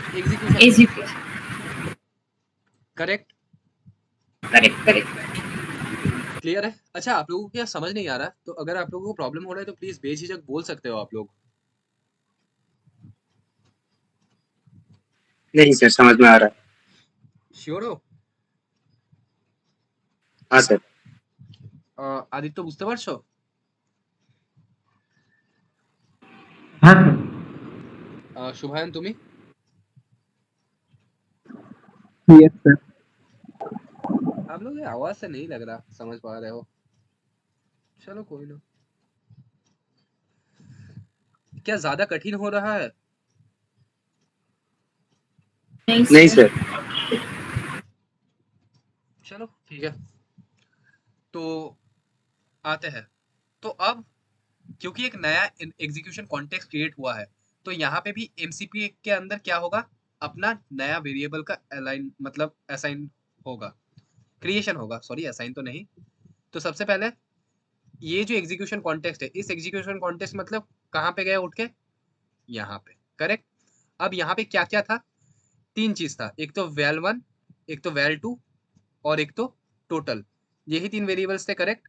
एग्जीक्यूशन, करेक्ट। क्लियर है। अच्छा आप लोगों को क्या समझ नहीं आ रहा, तो अगर आप लोगों को प्रॉब्लम हो रहा है तो प्लीज बेझिझक बोल सकते हो आप लोग।
नहीं सर, समझ में आ रहा है।
श्योर हो।
हाँ सर।
आदित्य बुझते পারছো,
हाँ सर।
शुभायन तुम्ही,
यस सर।
आप लोग ये आवाज से नहीं लग रहा समझ पा रहे हो, चलो कोई ना। क्या ज्यादा कठिन हो रहा है,
नहीं सर।
चलो ठीक है। तो आते हैं, तो अब क्योंकि एक नया एग्जीक्यूशन कॉन्टेक्स्ट क्रिएट हुआ है, तो यहाँ पे भी एमसीपी के अंदर क्या होगा, अपना नया वेरिएबल का अलाइन मतलब असाइन होगा, क्रिएशन होगा, सॉरी असाइन तो नहीं। तो सबसे पहले ये जो एग्जीक्यूशन कॉन्टेक्स्ट है, इस एग्जीक्यूशन कॉन्टेक्स्ट मतलब कहाँ पे गया उठ के, यहाँ पे, करेक्ट। अब यहाँ पे क्या क्या था, 3 चीज था, एक तो val1, एक तो val2 और एक तो टोटल, यही 3 वेरिएबल्स थे, करेक्ट।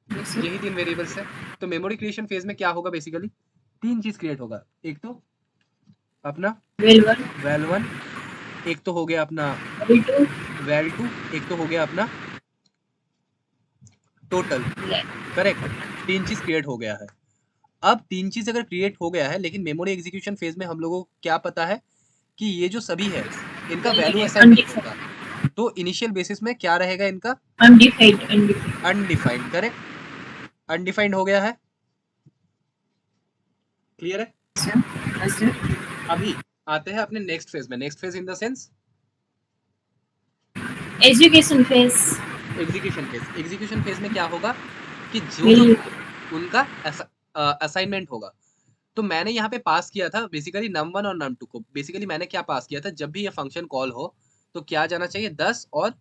यही 3 वेरिएबल्स है। तो मेमोरी क्रिएशन फेज में क्या होगा बेसिकली, 3 चीज क्रिएट होगा, एक तो अपना val1, एक तो हो गया अपना val2, एक तो हो गया अपना टोटल, करेक्ट। 3 चीज क्रिएट हो गया है। अब 3 चीज अगर क्रिएट हो गया है, लेकिन मेमोरी एग्जीक्यूशन फेज में हम लोगों को क्या पता है कि ये जो सभी है इनका वैल्यू असाइन नहीं होगा, तो इनिशियल बेसिस में क्या रहेगा इनका, अनडिफाइंड, करेक्ट। अनडिफाइंड हो गया है, क्लियर है। अभी आते हैं अपने नेक्स्ट फेज में। Next phase in the sense
education phase,
execution phase. Execution phase में क्या होगा कि जो
वैल्यू
उनका असाइनमेंट होगा। तो मैंने यहाँ पे पास किया था बेसिकली num1 और num2 को। बेसिकली मैंने क्या पास किया था, जब भी ये फंक्शन कॉल हो तो क्या जाना चाहिए, 10 और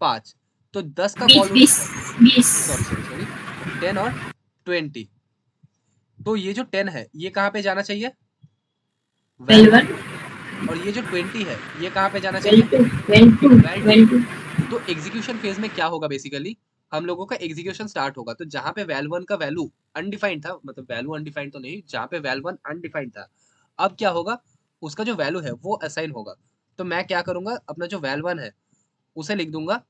5। तो 10 का कॉल
20 20
सॉरी सॉरी सॉरी 10 और 20। तो ये जो 10 है ये कहाँ पे जाना चाहिए, वैल्यू
12
1। और ये जो 20 है ये कहाँ पे जाना चाहिए,
12
वैल्यू 2। तो एग्जीक्यूशन फेज में क्या होगा, बेसिकली हम लोगों का एग्जीक्यूशन स्टार्ट होगा। तो जहां पे वैल 1 का वैल्यू अनडिफाइंड था, मतलब वैल्यू अनडिफाइंड तो नहीं, जहां पे वैल 1 अनडिफाइंड था, अब क्या होगा, उसका जो वैल्यू है वो असाइन होगा। तो मैं क्या करूंगा, अपना जो वैल 1 है उसे लिख दूंगा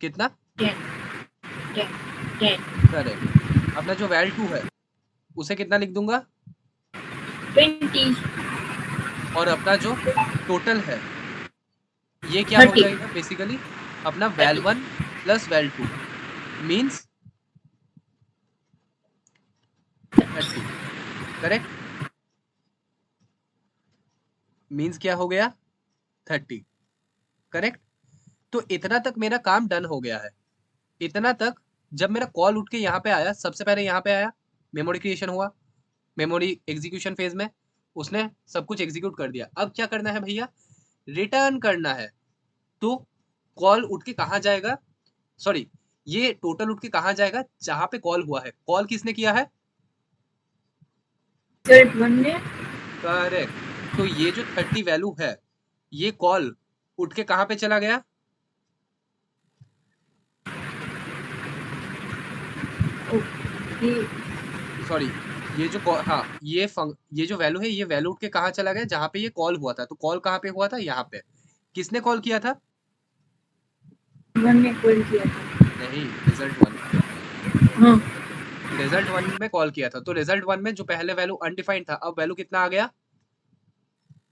कितना,
10 10
करेक्ट। अपना जो वैल 2 है उसे कितना लिख दूंगा,
20
और अपना जो टोटल है ये क्या हो
30
जाएगा, बेसिकली अपना val 1 plus val 2 means 30, correct. Means क्या हो गया, 30, करेक्ट। तो इतना तक मेरा काम डन हो गया है। इतना तक जब मेरा कॉल उठ के यहाँ पे आया, सबसे पहले यहाँ पे आया, मेमोरी क्रिएशन हुआ, मेमोरी एग्जीक्यूशन फेज में उसने सब कुछ एग्जीक्यूट कर दिया। अब क्या करना है भैया, रिटर्न करना है। तो कॉल उठ के कहाँ जाएगा, सॉरी ये टोटल उठ के कहाँ जाएगा, जहां पे कॉल हुआ है। कॉल किसने किया है,
रिजल्ट 1 ने
करेक्ट। तो ये जो 30 वैल्यू है ये कॉल उठ के कहाँ पे चला गया, सॉरी ये जो हाँ ये जो वैल्यू है ये वैल्यू उठ के कहाँ चला गया, जहां पे ये कॉल हुआ था। तो कॉल कहाँ पे हुआ था, यहाँ पे। किसने कॉल किया था,
1 ने कॉल किया था।
नहीं रिजल्ट 1,
हाँ
रिजल्ट 1 में कॉल किया था। तो रिजल्ट 1 में जो पहले वैल्यू अनडिफाइंड था, अब वैल्यू कितना आ गया,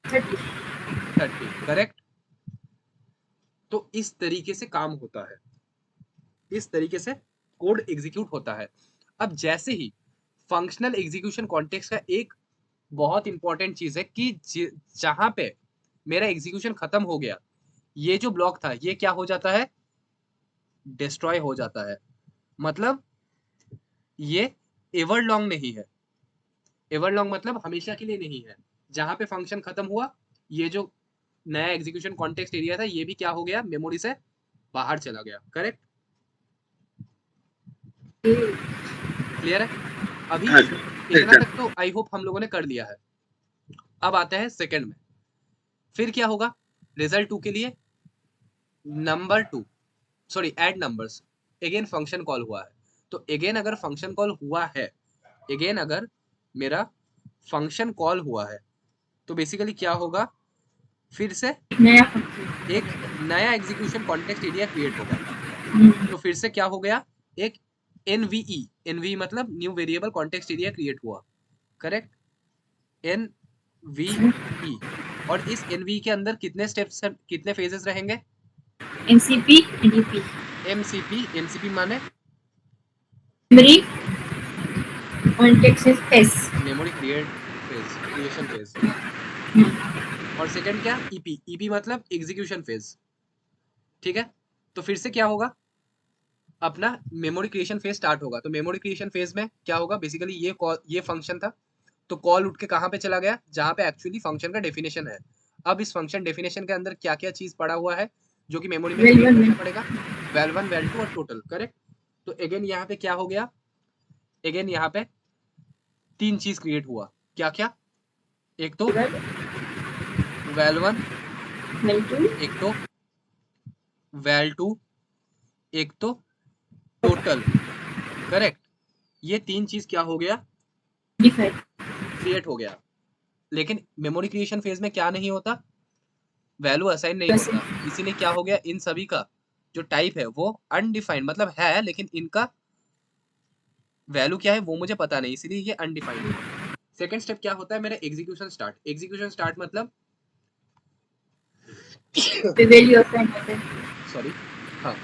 30, करेक्ट। तो इस तरीके से काम होता है, इस तरीके से कोड एग्जीक्यूट होता है। अब जैसे ही फंक्शनल एग्जीक्यूशन कॉन्टेक्स्ट का एक बहुत इंपॉर्टेंट चीज है कि जहां पे मेरा एग्जीक्यूशन खत्म हो गया, ये जो ब्लॉक था ये क्या हो जाता है, डिस्ट्रॉय हो जाता है। मतलब ये एवर लॉन्ग नहीं है। एवर लॉन्ग मतलब हमेशा के लिए नहीं है। जहां पे फंक्शन खत्म हुआ, ये जो नया एग्जीक्यूशन कॉन्टेक्स्ट एरिया था ये भी क्या हो गया, मेमोरी से बाहर चला गया, करेक्ट। क्लियर है। अभी इतना तक तो आई होप हम लोगों ने कर लिया है। अब आते हैं सेकंड में। फिर क्या होगा, रिजल्ट 2 के लिए number 2 sorry add numbers, again function call हुआ है। तो अगेन अगर फंक्शन कॉल हुआ है, अगेन अगर मेरा फंक्शन कॉल हुआ है तो बेसिकली क्या होगा, फिर से
नया
एक नया एग्जीक्यूशन कॉन्टेक्स्ट एरिया क्रिएट होगा। तो फिर से क्या हो गया, एक NVE, NVE मतलब new variable context area create हुआ, करेक्ट, NVE। और इस NVE के अंदर कितने स्टेप्स, कितने फेजेस रहेंगे,
MCP NDP
MCP माने
memory context phase,
memory creation phase. और सेकंड क्या, EP मतलब एग्जीक्यूशन फेज, ठीक है। तो फिर से क्या होगा, अपना मेमोरी क्रिएशन फेज स्टार्ट होगा। तो मेमोरी क्रिएशन फेज में क्या होगा, बेसिकली ये फंक्शन था, तो कॉल उठ के कहाँ पे चला गया, जहां पे एक्चुअली फंक्शन का डेफिनेशन है। अब इस फंक्शन डेफिनेशन के अंदर क्या क्या चीज पड़ा हुआ है जो कि मेमोरी में क्रिएट करना पड़ेगा, वैल 1 वैल 2 और टोटल, करेक्ट। तो अगेन यहाँ पे क्या हो गया, अगेन यहाँ पे 3 चीज क्रिएट हुआ, क्या क्या, एक तो वैल 1, एक तो वैल 2, एक तो टोटल, करेक्ट। ये 3 चीज क्या हो गया, क्रिएट हो गया। लेकिन मेमोरी क्रिएशन फेज में क्या नहीं होता, वैल्यू असाइन नहीं होता। इसीलिए क्या हो गया, इन सभी का जो टाइप है वो अनडिफाइंड मतलब है, लेकिन इनका वैल्यू क्या है वो मुझे पता नहीं, इसीलिए ये अनडिफाइंड है। सेकंड स्टेप क्या होता है, मेरा एग्जीक्यूशन स्टार्ट। एग्जीक्यूशन स्टार्ट मतलब
वैल्यू असाइन होता है।
सॉरी हाँ,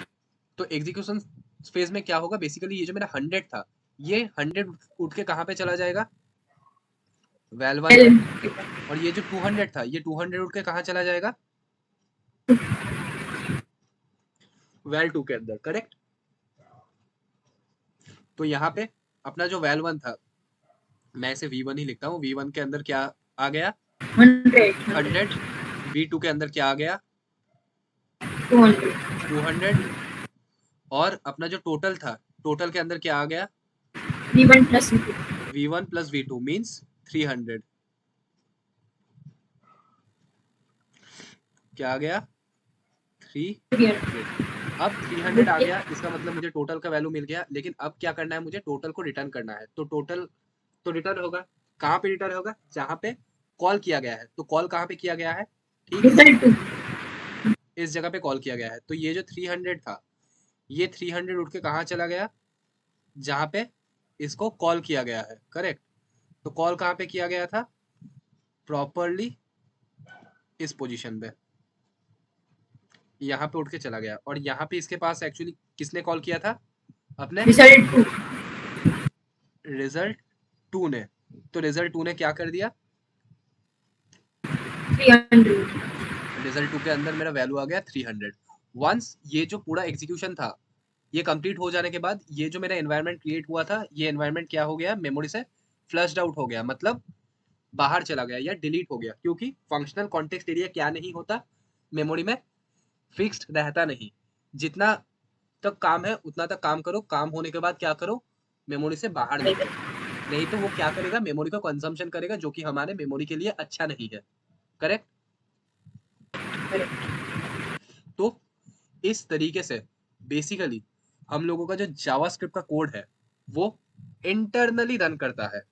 तो एग्जीक्यूशन फेज में क्या होगा, बेसिकली ये जो मेरा 100 था ये 100 उठ के कहाँ पे चला जाएगा, val1 और ये जो 200 था ये 200 उठ के कहाँ चला जाएगा, val2 के अंदर, करेक्ट। तो यहाँ पे अपना जो val1 था मैं इसे v1 ही लिखता हूँ, v1 के अंदर क्या आ गया 100, v2 के अंदर क्या आ गया 200 और अपना जो टोटल था टोटल के अंदर क्या आ गया
v1
v1 + v2 मीन्स 300, क्या आ गया 300। अब 300 आ गया, इसका मतलब मुझे टोटल का वैल्यू मिल गया, लेकिन अब क्या करना है मुझे टोटल को रिटर्न करना है। तो टोटल तो रिटर्न होगा कहाँ पे, रिटर्न होगा जहाँ पे कॉल किया गया है। तो कॉल कहाँ पे किया गया है, ठीक है, इस जगह पे कॉल किया गया है। तो ये जो 300 था ये 300 उठ के कहाँ चला गया, जहाँ पे इसको कॉल किया गया है, करेक्ट। तो कॉल कहाँ पे किया गया था, प्रॉपरली इस पोजीशन पे, यहाँ पे उठ के चला गया। और यहाँ पे इसके पास एक्चुअली किसने कॉल किया था, अपने रिजल्ट 2 ने। तो रिजल्ट 2 ने क्या कर दिया,
300
रिजल्ट 2 के अंदर मेरा वैल्यू आ गया 300। वंस ये जो पूरा एग्जीक्यूशन था ये कंप्लीट हो जाने के बाद ये जो मेरा एनवायरनमेंट क्रिएट हुआ था ये एनवायरनमेंट क्या हो गया, मेमोरी से फ्लश्ड आउट हो गया, मतलब बाहर चला गया या डिलीट हो गया। क्योंकि फंक्शनल कॉन्टेक्स्ट एरिया क्या नहीं होता, मेमोरी में फिक्स्ड रहता नहीं। जितना तक काम है उतना तक काम करो, काम होने के बाद क्या करो, मेमोरी से बाहर निकलो, नहीं तो वो क्या करेगा, मेमोरी का कंजम्पशन करेगा जो कि हमारे मेमोरी के लिए अच्छा नहीं है, करेक्ट। तो इस तरीके से बेसिकली हम लोगों का जो जावास्क्रिप्ट का कोड है वो इंटरनली रन करता है,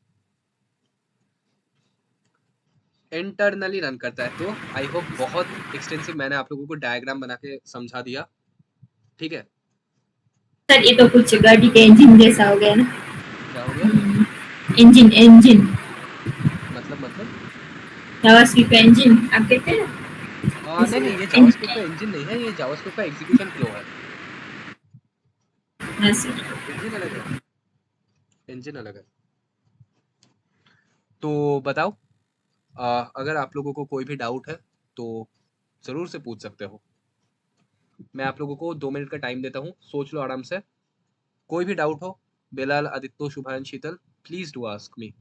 इंटरनली रन करता है। तो आई होप बहुत एक्सटेंसिव मैंने आप लोगों को डायग्राम बना के समझा दिया, ठीक है।
सर ये तो कुछ गाड़ी के इंजन जैसा हो गया ना,
क्या हो गया,
इंजन
मतलब
जावास्क्रिप्ट का इंजन आप कहते हैं
नहीं नहीं, ये जावास्क्रिप्ट का इंजन नहीं है, ये जावास्क्रिप्ट का एग्जीक्यूशन फ्लो है।
हाँ सर।
इंजन अलग है, इंजन अलग है। तो बताओ, अगर आप लोगों को कोई भी डाउट है तो जरूर से पूछ सकते हो। मैं आप लोगों को 2 मिनट का टाइम देता हूँ, सोच लो आराम से। कोई भी डाउट हो, Bilal, Aditya, Shubhan, Sheetal, please do ask me.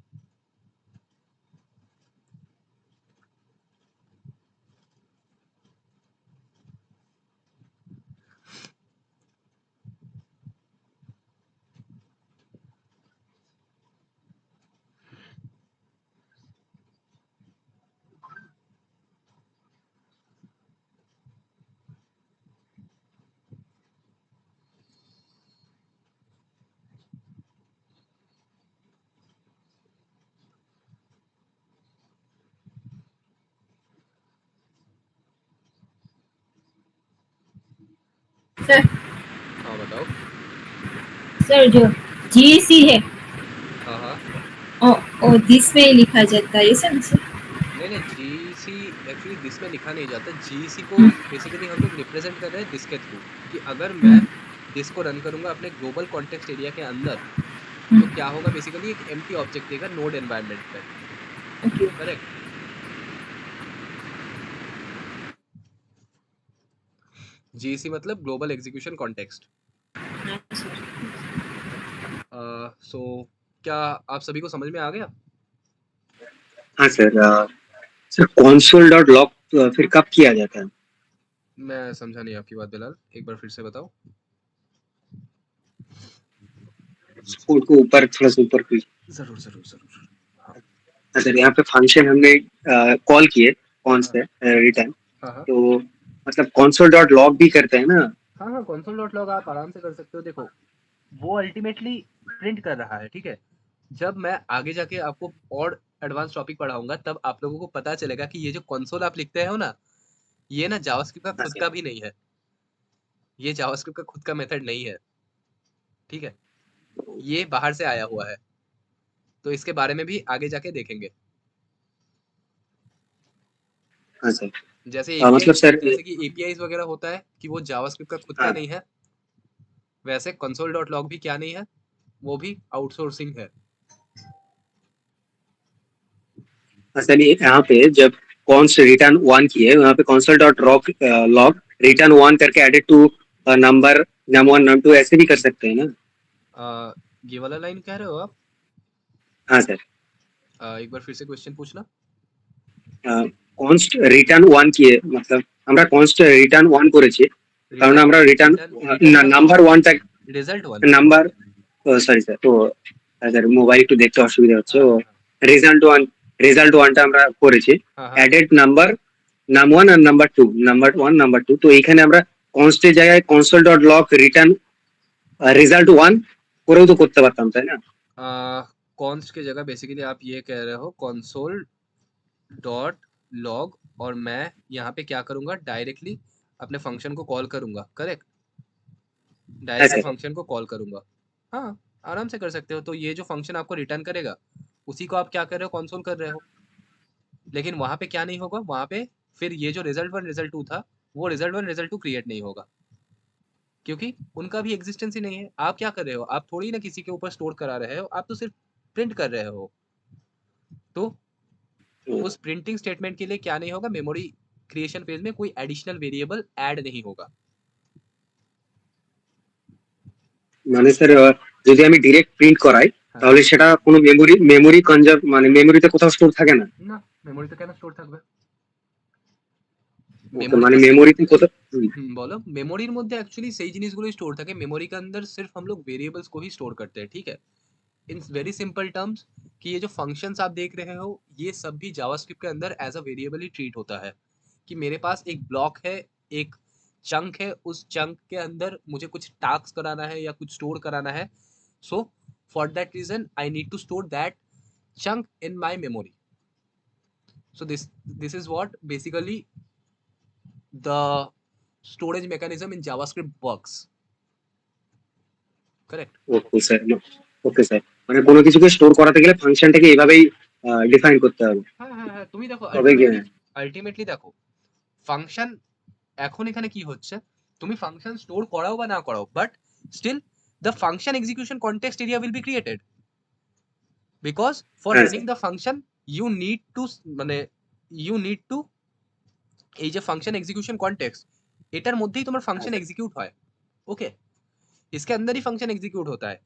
Sir
हाँ बताओ।
सर जो जीएसी है
हाँ हाँ,
और दिस में ही लिखा जाता है सर।
नहीं नहीं, जीसी एक्चुअली दिस में लिखा नहीं जाता। जीसी को बेसिकली हम लोग रिप्रेजेंट कर रहे हैं दिस के थ्रू, कि अगर मैं दिस को रन करूंगा अपने ग्लोबल कॉन्टेक्स्ट एरिया के अंदर तो क्या होगा, बेसिकली एक एम्प्टी ऑब्जेक्ट देगा नोड एनवायरनमेंट पे, करेक्ट। जीसी मतलब ग्लोबल एग्जीक्यूशन कॉन्टेक्स्ट। सो क्या आप सभी को समझ में आ गया?
हाँ sir. Sir console dot log फिर कब किया जाता है?
मैं समझा नहीं आपकी बात बिलाल, एक बार फिर से बताओ।
कोड को ऊपर थोड़ा सा ऊपर की।
जरूर जरूर जरूर। हाँ
हाँ सर, यहाँ पे फंक्शन हमने कॉल किए कौन से रिटर्न,
हाँ हाँ
तो मतलब console डॉट लॉग भी करते हैं ना?
हाँ हाँ, कंसोल डॉट लॉग आप आराम से कर सकते हो। देखो वो अल्टीमेटली प्रिंट कर रहा है, ठीक है। जब मैं आगे जाके आपको और एडवांस टॉपिक पढ़ाऊंगा तब आप लोगों को पता चलेगा कि ये जो कंसोल आप लिखते हो ना, ये ना जावास्क्रिप्ट का
हाँ
खुद
सर।
का भी नहीं है, ये जावास्क्रिप्ट का खुद का मेथड नहीं है, ठीक है। ये बाहर से आया हुआ है, तो इसके बारे में भी आगे जाके देखेंगे।
हाँ सर।
जैसे
मतलब
एपीआई,
सर
जैसे कि एपीआईज वगैरह होता है कि वो जावास्क्रिप्ट का खुद का
हाँ
नहीं है, वैसे कंसोल डॉट लॉग भी क्या नहीं है, वो भी आउटसोर्सिंग है।
असल यहाँ पे जब कॉन्स्ट रिटर्न 1 किए, वहाँ पे console डॉट लॉग रिटर्न 1 करके added to number num1 num2 ऐसे भी कर सकते हैं ना?
ये वाला लाइन कह रहे हो आप?
हाँ सर।
एक बार फिर से क्वेश्चन पूछना।
কনস্ট রিটার্ন 1 কি मतलब আমরা কনস্ট রিটার্ন 1 করেছি, কারণ
रिटर्न
আমরা রিটার্ন
रिटर्न 1
নাম্বার 1টা
रिजल्ट 1।
নাম্বার সরি স্যার, তো স্যার মোবাইল একটু দেখতে অসুবিধা হচ্ছে।
हाँ
ও
हाँ
রেজাল্ট 1টা আমরা করেছি,
हाँ हाँ
অ্যাডেড নাম্বার নাম 1 আর নাম্বার 1 নাম্বার 2, তো এইখানে আমরা কনস্টের জায়গায় console dot log return result 1 করেও তো করতে পারতাম, তাই না?
कॉन्स्ट की जगह बेसिकली आप ये कह रहे हो कंसोल डॉट लॉग, और मैं यहाँ पे क्या करूँगा, डायरेक्टली अपने फंक्शन को कॉल करूँगा, करेक्ट?
হ্যাঁ
डायरेक्टली
স্যার।
फंक्शन को कॉल करूँगा। हाँ, आराम से कर सकते हो। तो ये जो फंक्शन आपको रिटर्न करेगा, उसी को आप क्या कर रहे हो, कंसोल कर रहे हो। लेकिन वहाँ पे क्या नहीं होगा, वहाँ पे फिर ये जो रिजल्ट 1 रिजल्ट 2 था, वो रिजल्ट 1 रिजल्ट 2 क्रिएट नहीं होगा, क्योंकि उनका भी एग्जिस्टेंस ही नहीं है। आप क्या कर रहे हो, आप थोड़ी ना किसी के ऊपर स्टोर करा रहे हो, आप तो सिर्फ प्रिंट कर रहे हो। तो उस प्रिंटिंग स्टेटमेंट के लिए क्या नहीं होगा, मेमोरी क्रिएशन फेज में कोई एडिशनल वेरिएबल ऐड नहीं होगा।
মানে স্যার যদি আমি ডিরেক্ট প্রিন্ট করাই,
हाँ
তাহলে সেটা কোনো মেমোরি কনজার্ভ মানে মেমোরিতে কোথাও স্টোর থাকে না।
না, মেমোরিতে কেন স্টোর থাকবে?
ওকে, মানে
মেমোরিতে
মেমোরিতে কোথাও
বলো, মেমোরির মধ্যে অ্যাকচুয়ালি সেই জিনিসগুলোই স্টোর থাকে। मेमोरी के अंदर सिर्फ हम लोग वेरिएबल्स को ही स्टोर करते हैं, ठीक है? इन वेरी सिंपल टर्म्स, कि ये जो फंक्शंस आप देख रहे हो, ये सब भी जावास्क्रिप्ट के अंदर एज अ वेरिएबल ही ट्रीट होता है। कि मेरे पास एक ब्लॉक है, एक चंक है, उस चंक के अंदर मुझे कुछ टास्क कराना है या कुछ स्टोर कराना है। So for that reason I need to store that chunk in my memory. So this is what basically the storage mechanism in JavaScript works. Correct?
Okay sir. Okay sir, মানে কোনো কিছুকে store করাতে গেলে ফাংশনটাকে এইভাবেই define করতে হবে,
হ্যাঁ হ্যাঁ হ্যাঁ, তুমি দেখো
তবে কি?
আলটিমেটলি দেখো, ফাংশন এখন এখানে কি হচ্ছে, তুমি ফাংশন স্টোর করাও বা না করাও, but still the function execution context area will be created, because for
হ্যাঁ
running
sir.
the function you need to মানে you need to এই যে ফাংশন এক্সিকিউশন কনটেক্সট, এটার মধ্যেই তোমার ফাংশন এক্সিকিউট হয়। ओके, इसके अंदर ही फंक्शन एग्जीक्यूट होता है।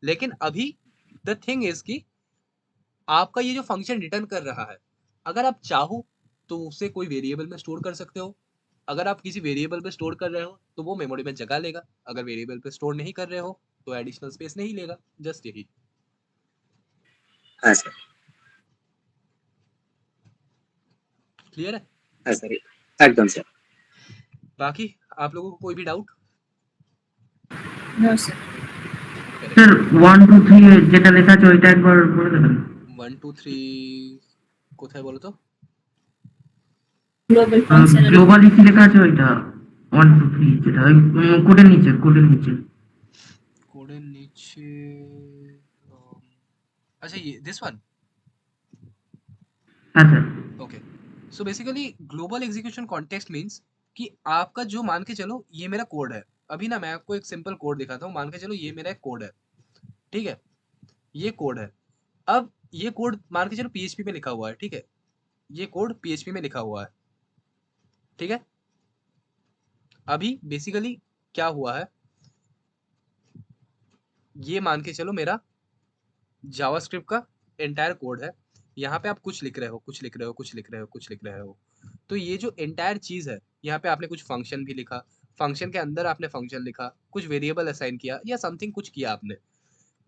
लेकिन अभी द थिंग इज कि आपका ये जो फंक्शन रिटर्न कर रहा है, अगर आप चाहो तो उसे कोई वेरिएबल में स्टोर कर सकते हो। अगर आप किसी वेरिएबल पे स्टोर कर रहे हो तो वो मेमोरी में जगह लेगा, अगर वेरिएबल पे स्टोर नहीं कर रहे हो तो एडिशनल स्पेस नहीं लेगा। जस्ट यही।
হ্যাঁ স্যার।
क्लियर है?
হ্যাঁ স্যার, একদম স্যার।
बाकी आप लोगों को कोई भी डाउट?
No sir.
স্যার 1 2 3 যেটা লেখা আছে ওইটা একবার বলে দেবেন।
1 2 3 কোথায় বলো তো?
ग्लोबल फंक्शन
গ্লোবালি কি লেখা আছে ওইটা 1 2 3 যেটা ওই কোডের নিচে
কোডের নিচে अच्छा ये दिस वन।
হ্যাঁ sir.
Okay, so basically global execution context means कि आपका जो, मान के चलो ये मेरा कोड है। अभी ना मैं आपको एक सिंपल कोड दिखाता हूँ। मान के चलो ये मेरा एक कोड है, ठीक है? ये कोड है। अब ये कोड मान के चलो PHP में लिखा हुआ है, ठीक है? ये कोड PHP में लिखा हुआ है, ठीक है? अभी बेसिकली क्या हुआ है, ये मान के चलो मेरा जावास्क्रिप्ट का एंटायर कोड है। यहाँ पे आप कुछ लिख रहे हो, कुछ लिख रहे हो, कुछ लिख रहे हो, कुछ लिख रहे हो। तो ये जो एंटायर चीज है, यहाँ पे आपने कुछ फंक्शन भी लिखा, फंक्शन के अंदर आपने फंक्शन लिखा, कुछ वेरिएबल असाइन किया या समथिंग कुछ किया आपने।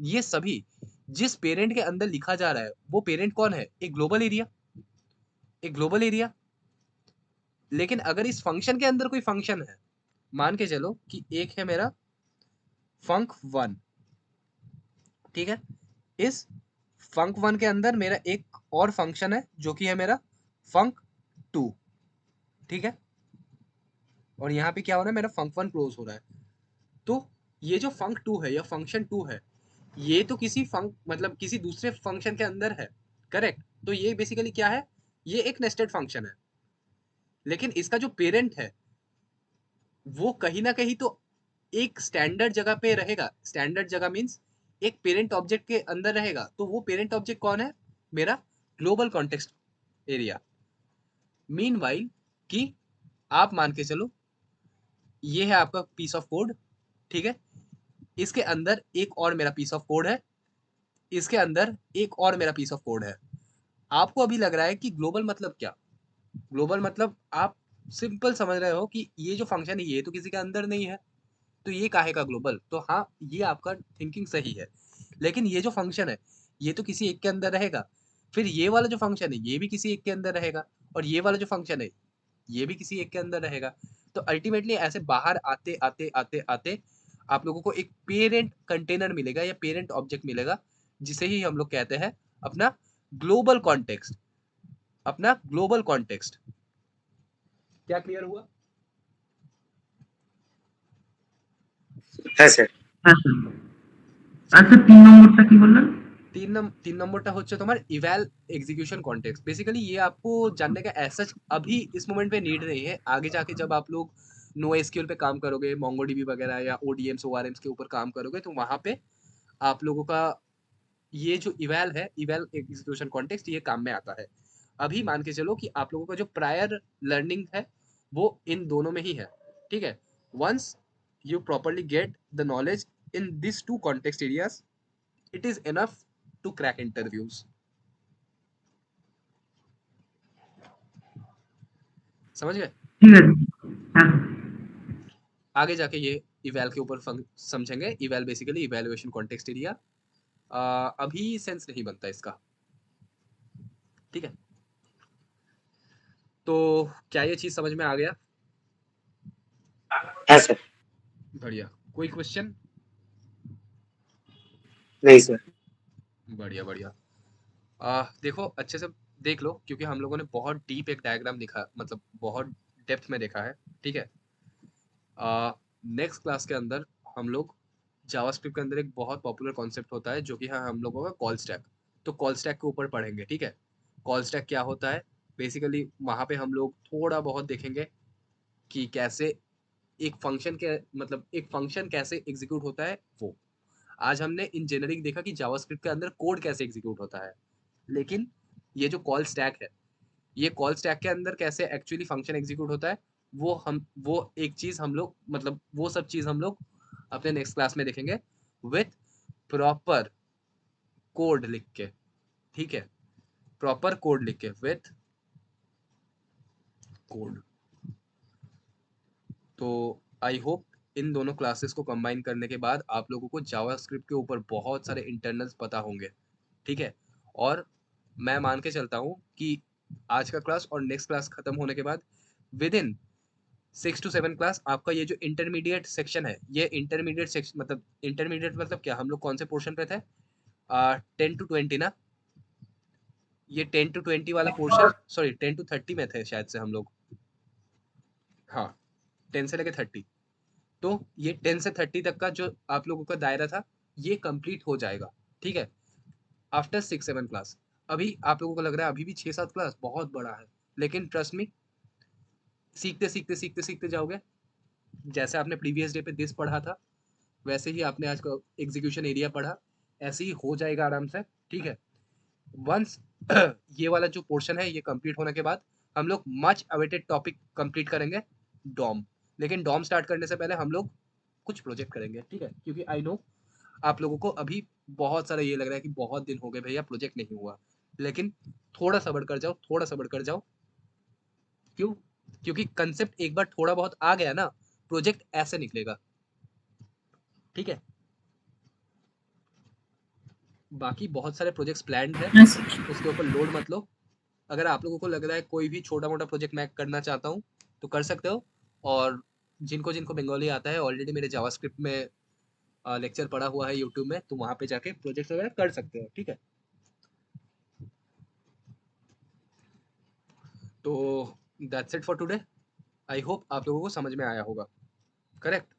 ये सभी जिस पेरेंट के अंदर लिखा जा रहा है, वो पेरेंट कौन है? एक ग्लोबल एरिया, एक ग्लोबल एरिया। लेकिन अगर इस फंक्शन के अंदर कोई फंक्शन है, मान के चलो कि एक है मेरा func1, ठीक है? इस func1 के अंदर मेरा एक और फंक्शन है जो कि है मेरा func2, ठीक है? और यहाँ पे क्या हो रहा है, मेरा func1 क्लोज हो रहा है। तो ये जो func2 है या function 2 है, ये तो किसी मतलब किसी दूसरे फंक्शन के अंदर है, करेक्ट? तो ये बेसिकली क्या है, ये एक नेस्टेड फंक्शन है। लेकिन इसका जो पेरेंट है वो कहीं ना कहीं तो एक स्टैंडर्ड जगह पे रहेगा। स्टैंडर्ड जगह मींस एक पेरेंट ऑब्जेक्ट के अंदर रहेगा। तो वो पेरेंट ऑब्जेक्ट कौन है? मेरा ग्लोबल कॉन्टेक्स्ट एरिया। मीनवाइल कि आप मान के चलो ये है आपका पीस ऑफ कोड, ठीक है, इसके अंदर एक और मेरा पीस ऑफ कोड है, इसके अंदर एक और मेरा पीस ऑफ कोड है। आपको अभी लग रहा है कि ग्लोबल मतलब क्या? ग्लोबल मतलब आप सिंपल समझ रहे हो कि ये जो फंक्शन है ये तो किसी के अंदर नहीं है, तो ये काहे का ग्लोबल? तो हाँ, ये आपका थिंकिंग सही है, लेकिन ये जो फंक्शन है ये तो किसी एक के अंदर रहेगा, फिर ये वाला जो फंक्शन है ये भी किसी एक के अंदर रहेगा, और ये वाला जो फंक्शन है ये भी किसी एक के अंदर रहेगा। तो अल्टीमेटली ऐसे बाहर आते आते आते आते आप लोगों को एक पेरेंट कंटेनर मिलेगा या पेरेंट ऑब्जेक्ट मिलेगा, जिसे ही हम लोग कहते हैं अपना ग्लोबल कॉन्टेक्स्ट। अपना ग्लोबल कॉन्टेक्स्ट क्या क्लियर हुआ?
হ্যাঁ স্যার।
হ্যাঁ স্যার। আচ্ছা 3 নম্বরটা কি বললেন?
तीन नंबरটা হচ্ছে তোমার इवैल एग्जीक्यूशन कॉन्टेक्स्ट। बेसिकली ये आपको जानने का ऐसा अभी इस मोमेंट पे नीड नहीं है, आगे जाके जब आप लोग नो एसक्यूएल पे काम करोगे, मोंगोडीबी वगैरह या ओडीएम्स ओआरएम्स के ऊपर काम करोगे, तो वहां पे आप लोगों का ये जो इवैल है, इवैल एग्जीक्यूशन कॉन्टेक्स्ट, ये काम में आता है। अभी मान के चलो कि आप लोगों का जो प्रायर लर्निंग है वो इन दोनों में ही है, ठीक है। Once you properly get the knowledge in this two context areas, it is enough to crack interviews. समझ गए?
ঠিক আছে। হ্যাঁ স্যার।
आगे जाके ये इवैल के ऊपर समझेंगे। इवैल बेसिकली इवैल्यूएशन कॉन्टेक्स्ट एरिया, अभी सेंस नहीं बनता इसका, ठीक है। तो क्या ये चीज समझ में आ गया?
হ্যাঁ স্যার।
बढ़िया। कोई क्वेश्चन?
नहीं सर।
बढ़िया बढ़िया। देखो अच्छे से देख लो, क्योंकि हम लोगों ने बहुत डीप एक डायग्राम दिखा, मतलब बहुत डेप्थ में देखा है, ठीक है। नेक्स्ट क्लास के अंदर हम लोग जावास्क्रिप्ट के अंदर एक बहुत पॉपुलर कॉन्सेप्ट होता है जो कि है हम लोगों का कॉल स्टैक। तो कॉल स्टैक के ऊपर पढ़ेंगे, ठीक है। कॉल स्टैक क्या होता है बेसिकली, वहाँ पे हम लोग थोड़ा बहुत देखेंगे कि कैसे एक फंक्शन के, मतलब एक फंक्शन कैसे एग्जीक्यूट होता है वो। आज हमने इन जेनरिक देखा कि जावास्क्रिप्ट के अंदर कोड कैसे एग्जीक्यूट होता है, लेकिन ये जो कॉल स्टैक है, ये कॉल स्टैक के अंदर कैसे एक्चुअली फंक्शन एग्जीक्यूट होता है, वो एक चीज हम लोग, मतलब वो सब चीज हम लोग अपने नेक्स्ट क्लास में देखेंगे विथ प्रॉपर कोड लिख के, ठीक है। प्रॉपर कोड लिख के विथ कोड। तो आई होप इन दोनों क्लासेस को कंबाइन करने के बाद आप लोगों को जावास्क्रिप्ट के ऊपर बहुत सारे इंटरनल्स पता होंगे, ठीक है। और मैं मान के चलता हूँ कि आज का क्लास और नेक्स्ट क्लास खत्म होने के बाद विद इन 6 to 7 क्लास आपका ये जो इंटरमीडिएट सेक्शन है, ये इंटरमीडिएट सेक्शन मतलब इंटरमीडिएट मतलब क्या, हम लोग कौन से पोर्शन पे थे? 10 to 20 ना, ये 10 to 20 वाला पोर्शन, सॉरी 10 to 30 में थे शायद से हम लोग, हाँ 10 से लेके 30। तो ये 10 से 30 तक का जो आप लोगों का दायरा था ये कंप्लीट हो जाएगा, ठीक है, आफ्टर 6-7 क्लास। अभी आप लोगों को लग रहा है अभी भी 6-7 क्लास बहुत बड़ा है, लेकिन ट्रस्ट मी, सीखते सीखते सीखते सीखते जाओगे। जैसे आपने प्रीवियस डे पे दिस पढ़ा था, वैसे ही आपने आज का एग्जीक्यूशन एरिया पढ़ा, ऐसे ही हो जाएगा आराम से, ठीक है। वंस ये वाला जो पोर्शन है ये कंप्लीट होने के बाद हम लोग मच अवेटेड टॉपिक कंप्लीट करेंगे, डॉम। लेकिन डॉम स्टार्ट करने से पहले हम लोग कुछ प्रोजेक्ट करेंगे, ठीक है, क्योंकि आई नो आप लोगों को अभी बहुत सारा ये लग रहा है कि बहुत दिन हो गए भैया प्रोजेक्ट नहीं हुआ, लेकिन थोड़ा सब्र कर जाओ, थोड़ा सब्र कर जाओ। क्यों? क्योंकि कंसेप्ट एक बार थोड़ा बहुत आ गया ना, प्रोजेक्ट ऐसे निकलेगा, ठीक है। बाकी बहुत सारे प्रोजेक्ट्स प्लान्ड है,
हाँ सर।
उसके ऊपर लोड मत लो। अगर आप लोगों को लग रहा है कोई भी छोटा मोटा प्रोजेक्ट मैं करना चाहता हूँ तो कर सकते हो, और जिनको जिनको बंगाली आता है ऑलरेडी मेरे जावास्क्रिप्ट में लेक्चर पड़ा हुआ है यूट्यूब में, तो वहाँ पे जाके प्रोजेक्ट वगैरह कर सकते हो, ठीक है। तो that's it for today. I hope आप लोगों को समझ में आया होगा, करेक्ट?